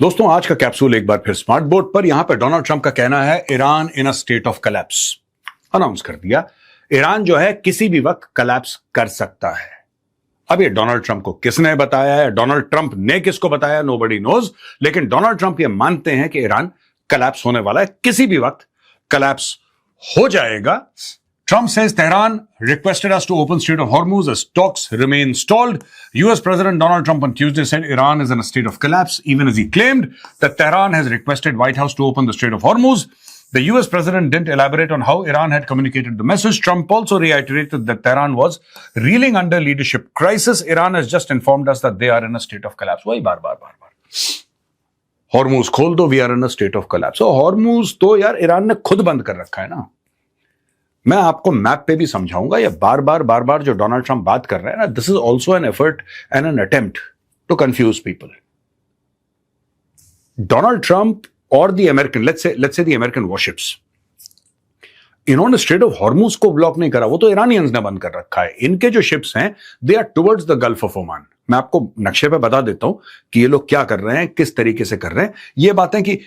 दोस्तों, आज का कैप्सूल एक बार फिर स्मार्ट बोर्ड पर। यहां पर डोनाल्ड ट्रंप का कहना है Iran in a state of collapse. Announce कर दिया ईरान जो है किसी भी वक्त कोलैप्स कर सकता है। अब ये डोनाल्ड ट्रंप को किसने बताया है, डोनाल्ड ट्रंप ने किसको बताया, नोबडी नोज। लेकिन डोनाल्ड ट्रंप ये मानते हैं कि ईरान कोलैप्स होने वाला है, किसी भी वक्त कोलैप्स हो जाएगा। Trump says Tehran requested us to open Strait of Hormuz as talks remain stalled. US President Donald Trump on Tuesday said Iran is in a state of collapse, even as he claimed that Tehran has requested White House to open the Strait of Hormuz. The US President didn't elaborate on how Iran had communicated the message. Trump also reiterated that Tehran was reeling under leadership crisis. Iran has just informed us that they are in a state of collapse. वही बार. Hormuz खोल दो, we are in a state of collapse. So Hormuz तो यार Iran ने खुद बंद कर रखा है ना। मैं आपको मैप पे भी समझाऊंगा। ये बार जो डोनाल्ड ट्रंप बात कर रहे हैं ना, this is also an effort and an attempt to confuse people. Donald Trump और the American let's say the American warships, इन्होंने स्ट्रेट ऑफ हॉर्मुज को ब्लॉक नहीं करा, वो तो ईरानियंस ने बंद कर रखा है। इनके जो शिप्स हैं they are towards the gulf of Oman. मैं आपको नक्शे पे बता देता हूं कि ये लोग क्या कर रहे हैं, किस तरीके से कर रहे हैं। ये बातें कि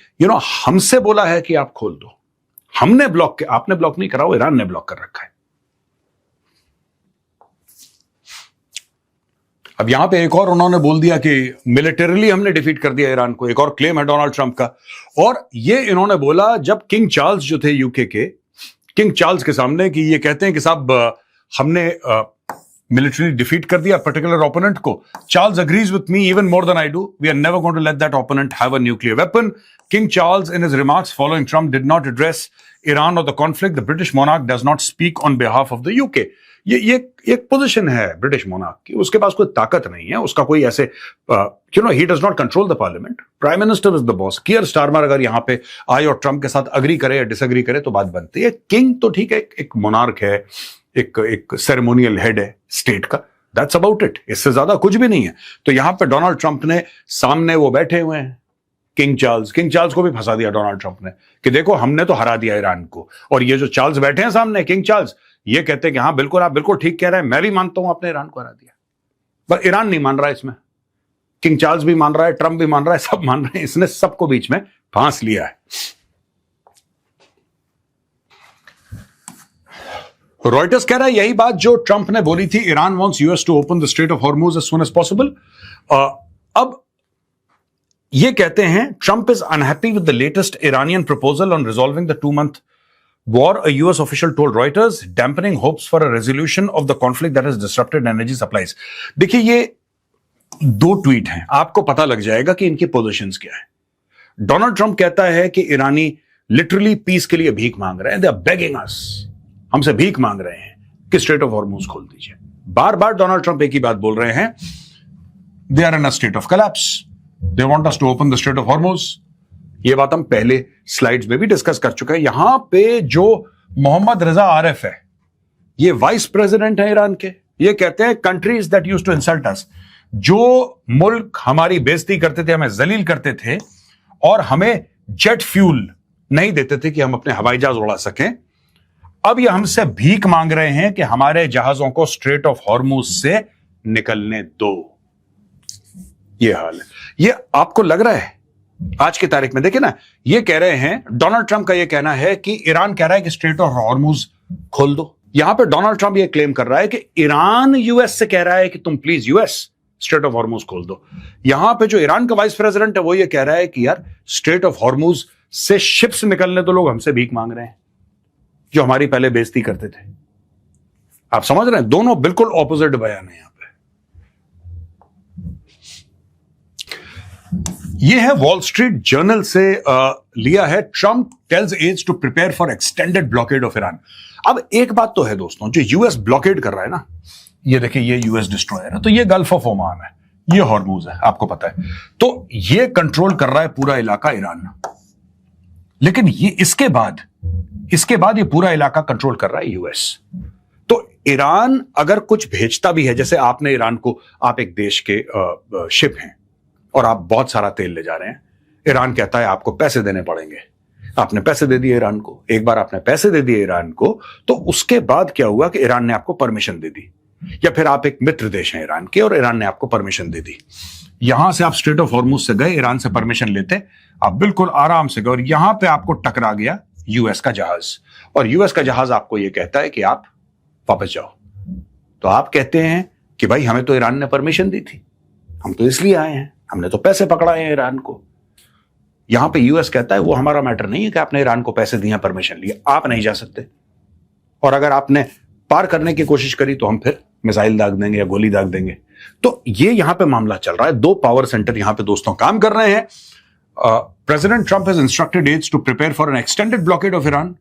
हमसे बोला है कि आप खोल दो, हमने ब्लॉक, आपने ब्लॉक नहीं करा, वो ईरान ने ब्लॉक कर रखा है। अब यहां पे एक और उन्होंने बोल दिया कि मिलिटरीली हमने डिफीट कर दिया ईरान को। एक और क्लेम है डोनाल्ड ट्रंप का, और ये इन्होंने बोला जब किंग चार्ल्स जो थे यूके के, किंग चार्ल्स के सामने, कि ये कहते हैं कि साहब हमने मिलिटरी डिफीट कर दिया पर्टिकुलर ओपोनेंट को। Charles agrees with me even more than I do. We are never going to let that opponent have a nuclear weapon. King Charles, in his remarks following Trump, did not address Iran or the conflict. The British monarch does not speak on behalf of the UK. ये एक position है British monarch की, उसके पास कोई ताकत नहीं है, उसका कोई ऐसे he does not control the parliament. Prime Minister is the boss. Keir Starmer अगर यहाँ पे आए और ट्रंप के साथ अग्री करे या डिसएग्री करे तो बात बनती है। किंग तो ठीक है, एक मोनार्क है, एक सेरेमोनियल हेड है स्टेट का, दैट्स अबाउट इट। इससे ज्यादा कुछ भी नहीं है। तो यहां पे डोनाल्ड ट्रंप ने सामने वो बैठे हुए हैं किंग चार्ल्स को भी फंसा दिया डोनाल्ड ट्रंप ने कि देखो हमने तो हरा दिया ईरान को। और ये जो चार्ल्स बैठे हैं सामने, किंग चार्ल्स, ये कहते हैं कि हाँ बिल्कुल, आप बिल्कुल ठीक कह रहे हैं, मैं भी मानता हूं आपने ईरान को हरा दिया। पर ईरान नहीं मान रहा है इसमें, किंग चार्ल्स भी मान रहा है, ट्रंप भी मान रहा है, सब मान रहे हैं। इसने सबको बीच में फांस लिया है। रॉयटर्स कह रहा है यही बात जो ट्रंप ने बोली थी, Iran wants US to open the strait of Hormuz as soon as possible. अब ये कहते हैं Trump is unhappy with the latest Iranian proposal on resolving the 2-month war, a US official told Reuters, dampening hopes for a resolution of the conflict that has disrupted energy supplies. देखिए ये दो tweet हैं, आपको पता लग जाएगा कि इनकी पोजीशंस क्या है। डोनाल्ड ट्रंप कहता है कि ईरानी लिटरली पीस के लिए भीख मांग रहे हैं, दे आर बेगिंग अस, हमसे भीख मांग रहे हैं कि स्ट्रेट ऑफ हॉर्मुज खोल दीजिए। बार डोनाल्ड ट्रंप एक ही बात बोल रहे हैं, they are in a state of collapse, they want us to open the strait of Hormuz. ये बात हम पहले स्लाइड्स में भी डिस्कस कर चुके हैं। यहां पे जो मोहम्मद रजा आरिफ है, ये वाइस प्रेसिडेंट है ईरान के, ये कहते हैं countries that used to insult us, जो मुल्क हमारी बेइज्जती करते थे, हमें जलील करते थे और हमें जेट फ्यूल नहीं देते थे कि हम अपने हवाई जहाज उड़ा सकें, अब ये हमसे भीख मांग रहे हैं कि हमारे जहाजों को स्ट्रेट ऑफ हॉर्मुज से निकलने दो। ये हाल है। ये आपको लग रहा है आज की तारीख में, देखिए ना, ये कह रहे हैं, डोनाल्ड ट्रंप का ये कहना है कि ईरान कह रहा है कि स्ट्रेट ऑफ हॉर्मुज खोल दो। यहां पे डोनाल्ड ट्रंप ये क्लेम कर रहा है कि ईरान यूएस से कह रहा है कि तुम please US straight of Hormuz खोल दो। यहां पे जो ईरान का वाइस प्रेसिडेंट है वो ये कह रहा है कि यार स्ट्रेट ऑफ हॉर्मुज से शिप्स निकलने दो, लोग हमसे भीख मांग रहे हैं जो हमारी पहले बेइज्जती करते थे। आप समझ रहे हैं, दोनों बिल्कुल ऑपोजिट बयान है यहां पे। यह है वॉल स्ट्रीट जर्नल से लिया है। Trump tells aides to prepare for extended blockade of Iran. अब एक बात तो है दोस्तों, जो यूएस ब्लॉकेड कर रहा है ना, ये देखिए ये यूएस डिस्ट्रॉयर है, तो ये गल्फ ऑफ ओमान है, ये हॉर्मुज है, आपको पता है। तो ये कंट्रोल कर रहा है पूरा इलाका ईरान, लेकिन ये इसके बाद ये पूरा इलाका कंट्रोल कर रहा है यूएस। तो ईरान अगर कुछ भेजता भी है, जैसे आपने ईरान को, आप एक देश के शिप हैं और आप बहुत सारा तेल ले जा रहे हैं, ईरान कहता है आपको पैसे देने पड़ेंगे। आपने पैसे दे दिए ईरान को, एक बार आपने पैसे दे दिए ईरान को, तो उसके बाद क्या हुआ कि ईरान ने आपको परमिशन दे दी, या फिर आप एक मित्र देश हैं ईरान के और ईरान ने आपको परमिशन दे दी। यहां से आप स्ट्रेट ऑफ हॉर्मुज से गए, ईरान से परमिशन लेते, आप बिल्कुल आराम से गए और यहां पे आपको टकरा गया यूएस का जहाज, और यूएस का जहाज आपको यह कहता है कि आप वापस जाओ। तो आप कहते हैं कि भाई हमें तो ईरान ने परमिशन दी थी, हम तो इसलिए आए हैं, हमने तो पैसे पकड़ाए हैं ईरान को। यहां पे यूएस कहता है वो हमारा मैटर नहीं है कि आपने ईरान को पैसे दिए, परमिशन लिए, आप नहीं जा सकते, और अगर आपने पार करने की कोशिश करी तो हम फिर मिसाइल दाग देंगे या गोली दाग देंगे। तो ये यहां पे मामला चल रहा है। दो पावर सेंटर यहां पे दोस्तों काम कर रहे हैं। President Trump has instructed aides to prepare for an extended blockade of Iran.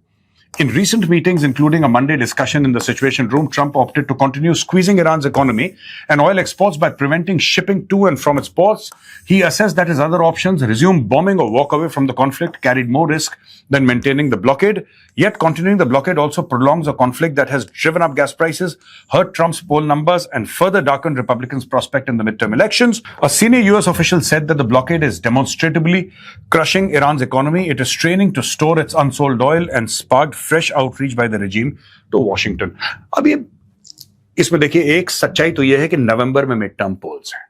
In recent meetings, including a Monday discussion in the Situation Room, Trump opted to continue squeezing Iran's economy and oil exports by preventing shipping to and from its ports. He assessed that his other options, resume bombing or walk away from the conflict, carried more risk than maintaining the blockade. Yet continuing the blockade also prolongs a conflict that has driven up gas prices, hurt Trump's poll numbers, and further darkened Republicans' prospect in the midterm elections. A senior U.S. official said that the blockade is demonstrably crushing Iran's economy. It is straining to store its unsold oil and sparked fresh outreach by the regime to Washington. अब ये इसमें देखिए, एक सच्चाई तो यह है कि नवंबर में मिड टर्म पोल्स हैं।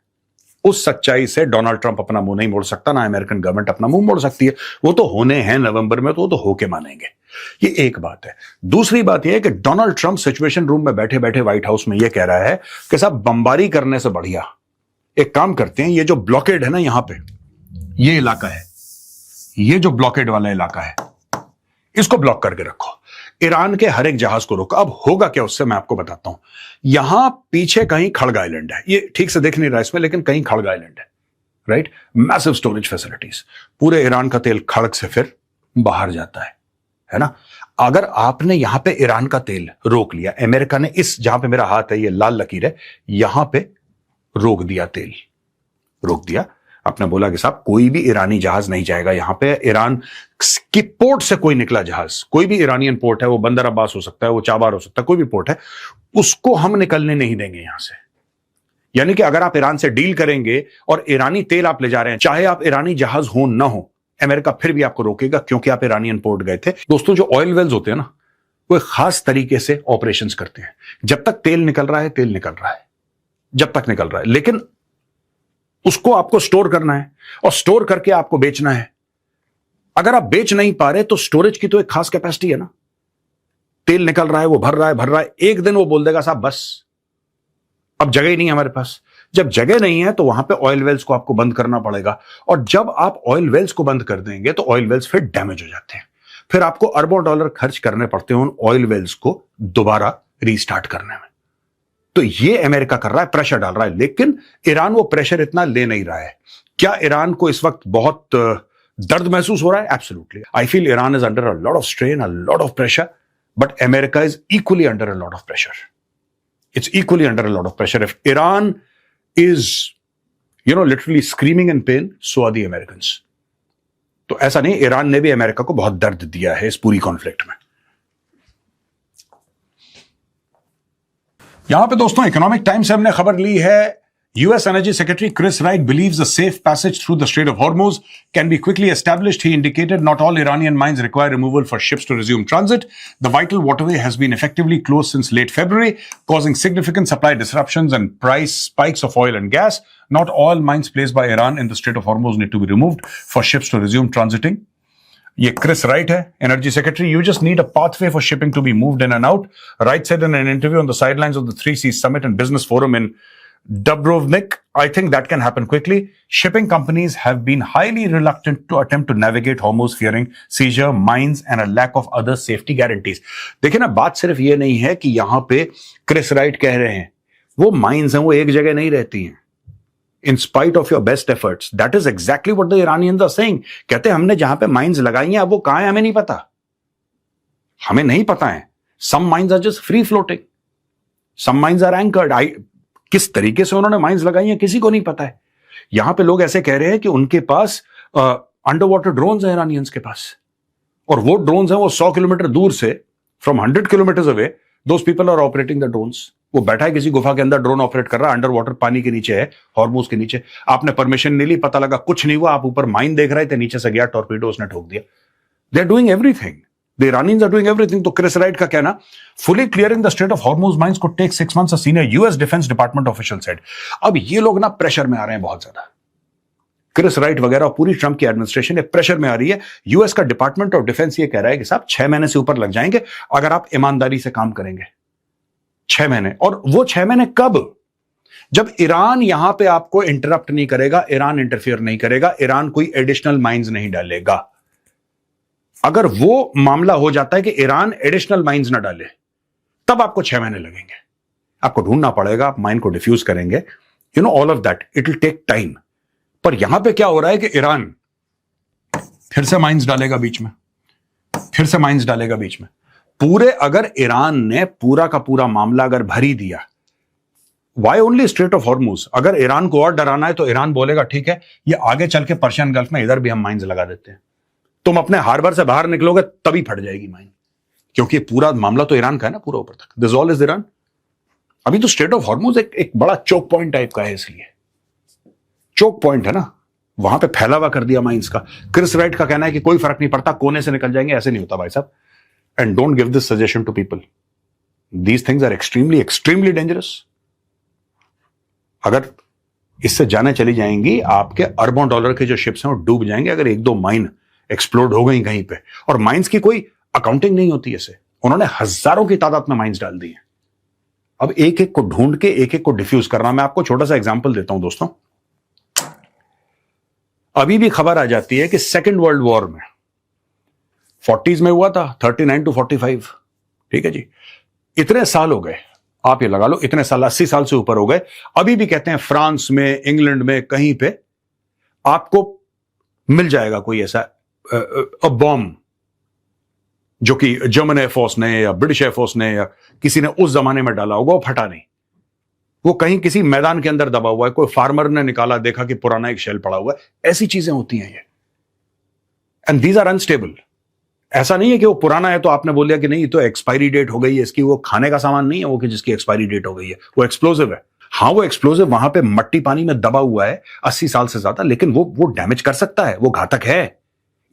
उस सच्चाई से डोनाल्ड ट्रंप अपना मुंह नहीं मोड़ सकता, ना अमेरिकन गवर्नमेंट अपना मुंह मोड़ सकती है। वो तो होने हैं नवंबर में, तो वो तो होके मानेंगे। ये एक बात है। दूसरी बात यह है कि डोनाल्ड ट्रंप सिचुएशन रूम में बैठे बैठे व्हाइट हाउस में यह कह रहा है कि साहब बमबारी करने से बढ़िया एक काम करते हैं, ये जो ब्लॉकेड है ना, यहां पे ये इलाका है, ये जो ब्लॉकेड वाला इलाका है, इसको ब्लॉक करके रखो, ईरान के हर एक जहाज को रोको। अब होगा क्या उससे मैं आपको बताता हूं। यहां पीछे कहीं खड़ग आइलैंड है, ये ठीक से देख नहीं रहा इसमें, लेकिन कहीं खड़ग आइलैंड है, राइट। मैसिव स्टोरेज फैसिलिटीज, पूरे ईरान का तेल खड़ग से फिर बाहर जाता है ना। अगर आपने यहां पे ईरान का तेल रोक लिया, अमेरिका ने इस जहां पे मेरा हाथ है, ये लाल लकीर है, यहां पे रोक दिया, तेल रोक दिया। आपने बोला कि साहब कोई भी ईरानी जहाज नहीं जाएगा यहां पे, ईरान की पोर्ट से कोई निकला जहाज, कोई भी ईरानियन पोर्ट है, वो बंदर अब्बास हो सकता है, वो चाबार हो सकता है, कोई भी पोर्ट है, उसको हम निकलने नहीं देंगे यहां से। यानी कि अगर आप ईरान से डील करेंगे और ईरानी तेल आप ले जा रहे हैं, चाहे आप ईरानी जहाज हो ना हो, अमेरिका फिर भी आपको रोकेगा, क्योंकि आप ईरानियन पोर्ट गए थे। दोस्तों, जो ऑयल वेल्स होते हैं ना, वो खास तरीके से ऑपरेशंस करते हैं। जब तक तेल निकल रहा है, तेल निकल रहा है, जब तक निकल रहा है, लेकिन उसको आपको स्टोर करना है और स्टोर करके आपको बेचना है। अगर आप बेच नहीं पा रहे तो स्टोरेज की तो एक खास कैपेसिटी है ना। तेल निकल रहा है, वो भर रहा है, एक दिन वो बोल देगा साहब बस अब जगह ही नहीं है हमारे पास। जब जगह नहीं है तो वहां पे ऑयल वेल्स को आपको बंद करना पड़ेगा, और जब आप ऑयल वेल्स को बंद कर देंगे तो ऑयल वेल्स फिर डैमेज हो जाते हैं, फिर आपको अरबों डॉलर खर्च करने पड़ते हैं उन ऑयल वेल्स को दोबारा रीस्टार्ट करने में। तो ये अमेरिका कर रहा है, प्रेशर डाल रहा है, लेकिन ईरान वो प्रेशर इतना ले नहीं रहा है। क्या ईरान को इस वक्त बहुत दर्द महसूस हो रहा है? Absolutely. I feel Iran is under a lot of strain, a lot of pressure, but America is equally under a lot of pressure. It's equally under a lot of pressure. If Iran is literally screaming in pain, so are the Americans. तो ऐसा नहीं, Iran ने भी America को बहुत दर्द दिया है इस पूरी कॉन्फ्लिक्ट में। यहां पे दोस्तों इकोनॉमिक टाइम्स से हमने खबर ली है, US Energy Secretary Chris Wright believes a safe passage through the Strait of Hormuz can be quickly established. He indicated not all Iranian mines require removal for ships to resume transit. The vital waterway has been effectively closed since late February, causing significant supply disruptions and price spikes of oil and gas. Not all mines placed by Iran in the Strait of Hormuz need to be removed for ships to resume transiting. ये Chris Wright है, energy secretary. You just need a pathway for shipping to be moved in and out, Wright said in an interview on the sidelines of the 3 Seas Summit and Business Forum in Dubrovnik. I think that can happen quickly. Shipping companies have been highly reluctant to attempt to navigate Hormuz, fearing seizure, mines and a lack of other safety guarantees. देखिए ना, बात सिर्फ ये नहीं है कि यहां पे क्रिस राइट कह रहे हैं वो माइंस हैं, वो एक जगह नहीं रहती हैं। In spite of your best efforts, that is exactly what the Iranians are saying. कहते हैं हमने जहां पे माइंस लगाई हैं, अब वो कहां है हमें नहीं पता, हमें नहीं पता है। Some mines are just free floating, some mines are anchored. किस तरीके से उन्होंने माइंस लगाई हैं किसी को नहीं पता है। यहां पे लोग ऐसे कह रहे हैं कि उनके पास अंडर वाटर ड्रोन्स हैं इरानियंस के पास, और वो ड्रोन्स हैं वो 100 किलोमीटर दूर से, from 100 kilometre away, those people are operating the drones. वो बैठा है किसी गुफा के अंदर, ड्रोन ऑपरेट कर रहा है, अंडर वाटर पानी के नीचे है, हॉर्मुज के नीचे। आपने परमिशन नहीं ली, पता लगा कुछ नहीं हुआ, आप ऊपर माइन देख रहे थे, नीचे से गया टॉर्पीडो, उसने ठोक दिया। They are doing everything, the Iranians are doing everything. तो क्रिस राइट का कहना, fully clearing the strait of Hormuz mines could take 6 months, a senior US defence department official said. अब ये लोग ना प्रेशर में आ रहे हैं बहुत ज्यादा, क्रिस राइट वगैरह पूरी ट्रंप की एडमिनिस्ट्रेशन प्रेशर में आ रही है। यूएस का डिपार्टमेंट ऑफ डिफेंस ये कह रहा है कि साहब 6 महीने से ऊपर लग जाएंगे अगर आप ईमानदारी से काम करेंगे। 6 महीने, और वो 6 महीने कब? जब ईरान यहां पे आपको इंटरप्ट नहीं करेगा, ईरान इंटरफियर नहीं करेगा, ईरान कोई एडिशनल माइंस नहीं डालेगा। अगर वो मामला हो जाता है कि ईरान एडिशनल माइंस ना डाले, तब आपको 6 महीने लगेंगे। आपको ढूंढना पड़ेगा, आप माइन को डिफ्यूज करेंगे, all of that, it will take time. पर यहां पे क्या हो रहा है कि ईरान फिर से माइंस डालेगा बीच में, फिर से माइंस डालेगा बीच में। पूरे अगर ईरान ने पूरा का पूरा मामला अगर भर ही दिया, why only strait of Hormuz? अगर ईरान को और डराना है तो ईरान बोलेगा ठीक है, ये आगे चल के पर्शियन गल्फ में इधर भी हम माइंस लगा देते हैं, तुम अपने हार्बर से बाहर निकलोगे तभी फट जाएगी माइन, क्योंकि पूरा मामला तो ईरान का है ना, पूरा ऊपर तक। This all is Iran. अभी तो स्ट्रेट ऑफ हॉर्मुज एक बड़ा चोक पॉइंट टाइप का है, इसलिए चोक पॉइंट है ना, वहां पे फैला हुआ कर दिया माइंस का। क्रिस राइट का कहना है कि कोई फर्क नहीं पड़ता, कोने से निकल जाएंगे। ऐसे नहीं होता भाई साहब, and don't give this suggestion to people. These things are extremely extremely dangerous. अगर इससे जाने चली जाएंगी, आपके अरबों डॉलर के जो शिप्स हैं वो डूब जाएंगे अगर एक दो माइन एक्सप्लोड हो गई कहीं पे। और माइंस की कोई अकाउंटिंग नहीं होती ऐसे, उन्होंने हजारों की तादाद में माइंस डाल दी है। अब एक एक को ढूंढ के एक एक को डिफ्यूज करना। मैं आपको छोटा सा एग्जांपल देता हूं दोस्तों। अभी भी खबर आ जाती है कि सेकेंड वर्ल्ड वॉर में 40s में हुआ था, 39 to 45, ठीक है जी, इतने साल हो गए, आप ये लगा लो इतने साल, 80 साल से ऊपर हो गए। अभी भी कहते हैं फ्रांस में, इंग्लैंड में, कहीं पे आपको मिल जाएगा कोई ऐसा बॉम्ब जो कि जर्मन एयरफोर्स ने या ब्रिटिश एयरफोर्स ने या किसी ने उस जमाने में डाला होगा, वो फटा नहीं, वो कहीं किसी मैदान के अंदर दबा हुआ है, कोई फार्मर ने निकाला, देखा कि पुराना एक शेल पड़ा हुआ है। ऐसी चीजें होती हैं ये, एंड दीज आर अनस्टेबल। ऐसा नहीं है कि वो पुराना है तो आपने बोल दिया कि नहीं तो एक्सपायरी डेट हो गई है इसकी, वो खाने का सामान नहीं है वो कि जिसकी एक्सपायरी डेट हो गई है, वो एक्सप्लोसिव है। हाँ, वो एक्सप्लोसिव वहां पे मट्टी पानी में दबा हुआ है 80 साल से ज्यादा, लेकिन वो डैमेज कर सकता है, वो घातक है,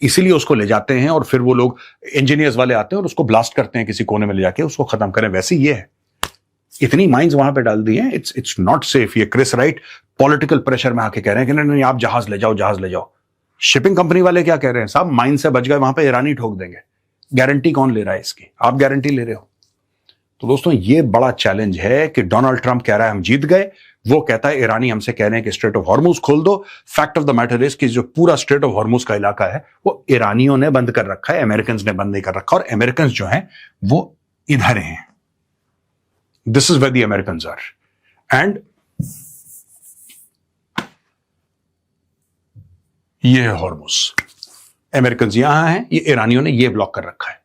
इसीलिए उसको ले जाते हैं और फिर वो लोग इंजीनियर्स वाले आते हैं और उसको ब्लास्ट करते हैं किसी कोने में ले जाके, उसको खत्म करें। वैसे ये है, इतनी माइंस वहां पे डाल दी हैं, इट्स नॉट सेफ। ये क्रिस राइट पॉलिटिकल प्रेशर में आके कह रहे हैं कि नहीं आप जहाज ले जाओ, जहाज ले जाओ। शिपिंग कंपनी वाले क्या कह रहे हैं? साहब माइन से बच गए, वहां पे ईरानी ठोक देंगे। गारंटी कौन ले रहा है इसकी? आप गारंटी ले रहे हो। तो दोस्तों ये बड़ा चैलेंज है कि डोनाल्ड ट्रंप कह रहा है हम जीत गए, वो कहता है ईरानी हमसे कह रहे हैं कि स्ट्रेट ऑफ हॉर्मुज खोल दो। Fact of the matter is कि जो पूरा स्ट्रेट ऑफ हॉर्मुज का इलाका है वो ईरानियों ने बंद कर रखा है, अमेरिकन ने बंद नहीं कर रखा, और अमेरिकन जो हैं वो इधर हैं। This is where the Americans are, and ये है हॉर्मुज। अमेरिकन यहां हैं, ये ईरानियों ने ये ब्लॉक कर रखा है।